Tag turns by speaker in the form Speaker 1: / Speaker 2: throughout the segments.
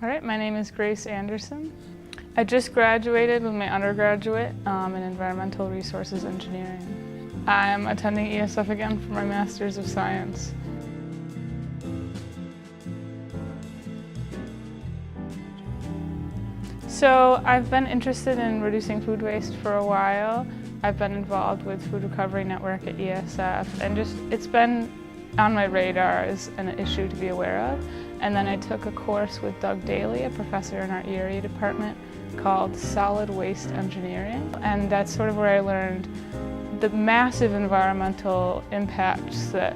Speaker 1: All right, my name is Grace Anderson. I just graduated with my undergraduate in Environmental Resources Engineering. I'm attending ESF again for my Master's of Science. So I've been interested in reducing food waste for a while. I've been involved with Food Recovery Network at ESF, and it's been on my radar as an issue to be aware of. And then I took a course with Doug Daly, a professor in our ERE department, called Solid Waste Engineering. And that's sort of where I learned the massive environmental impacts that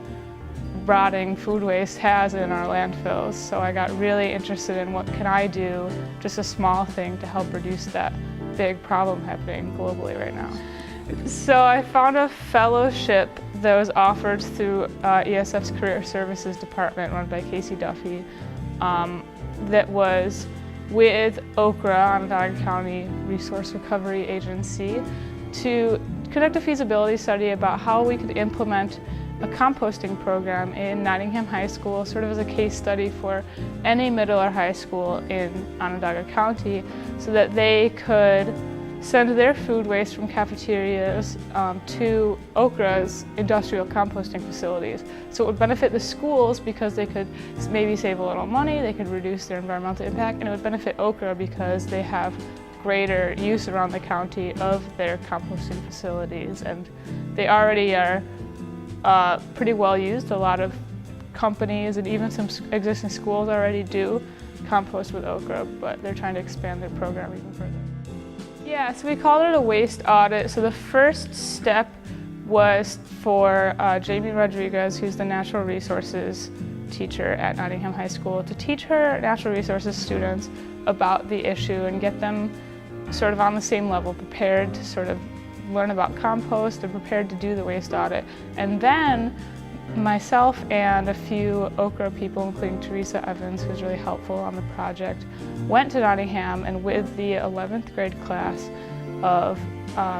Speaker 1: rotting food waste has in our landfills. So I got really interested in what can I do, just a small thing, to help reduce that big problem happening globally right now. So I found a fellowship that was offered through ESF's Career Services Department, run by Casey Duffy, that was with OCRRA, Nottingham County Resource Recovery Agency, to conduct a feasibility study about how we could implement a composting program in Nottingham High School, sort of as a case study for any middle or high school in Onondaga County, so that they could send their food waste from cafeterias to OCRRA's industrial composting facilities. So it would benefit the schools because they could maybe save a little money, they could reduce their environmental impact, and it would benefit OCRRA because they have greater use around the county of their composting facilities, and they already are pretty well used. A lot of companies and even some existing schools already do compost with OCRRA, but they're trying to expand their program even further. Yeah, so we called it a waste audit. So the first step was for Jamie Rodriguez, who's the natural resources teacher at Nottingham High School, to teach her natural resources students about the issue and get them sort of on the same level, prepared to sort of learn about compost and prepared to do the waste audit. And then myself and a few OCRRA people, including Teresa Evans, who was really helpful on the project, went to Nottingham, and with the 11th grade class of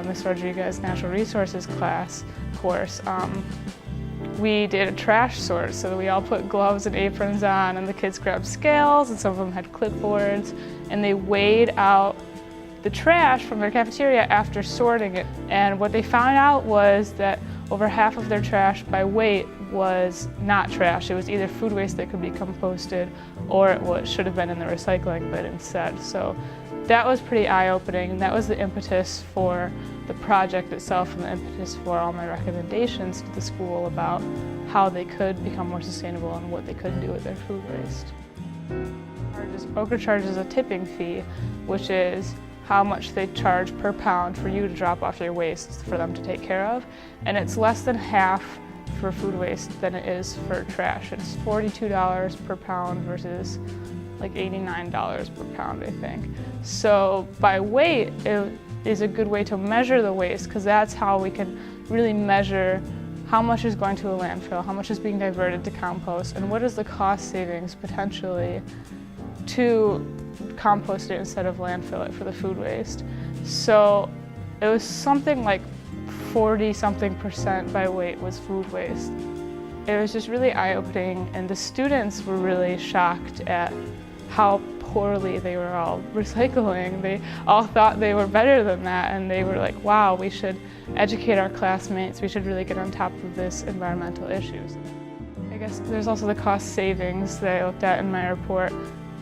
Speaker 1: Ms. Rodriguez's natural resources course, we did a trash sort. So we all put gloves and aprons on, and the kids grabbed scales, and some of them had clipboards, and they weighed out the trash from their cafeteria after sorting it. And what they found out was that over half of their trash by weight was not trash. It was either food waste that could be composted, or it should have been in the recycling bin instead. So that was pretty eye-opening, and that was the impetus for the project itself and the impetus for all my recommendations to the school about how they could become more sustainable and what they could do with their food waste. OCRRA charges a tipping fee, which is how much they charge per pound for you to drop off your waste for them to take care of. And it's less than half for food waste than it is for trash. It's $42 per pound versus like $89 per pound, I think. So by weight, it is a good way to measure the waste, because that's how we can really measure how much is going to a landfill, how much is being diverted to compost, and what is the cost savings potentially to compost it instead of landfill it for the food waste. So it was something like 40-something% by weight was food waste. It was just really eye-opening, and the students were really shocked at how poorly they were all recycling. They all thought they were better than that, and they were like, wow, we should educate our classmates, we should really get on top of this environmental issues. I guess there's also the cost savings that I looked at in my report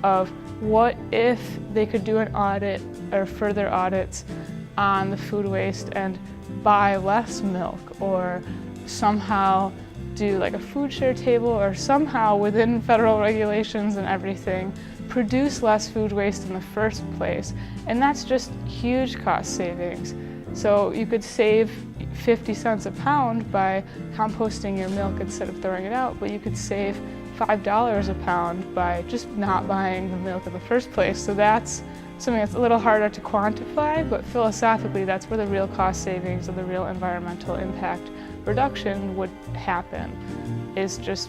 Speaker 1: of what if they could do an audit or further audits on the food waste and buy less milk, or somehow do like a food share table, or somehow within federal regulations and everything produce less food waste in the first place. And that's just huge cost savings. So you could save 50 cents a pound by composting your milk instead of throwing it out, but you could save $5 a pound by just not buying the milk in the first place. So that's something that's a little harder to quantify, but philosophically that's where the real cost savings and the real environmental impact reduction would happen, is just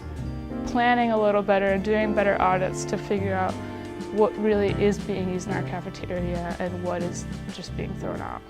Speaker 1: planning a little better and doing better audits to figure out what really is being used in our cafeteria and what is just being thrown out.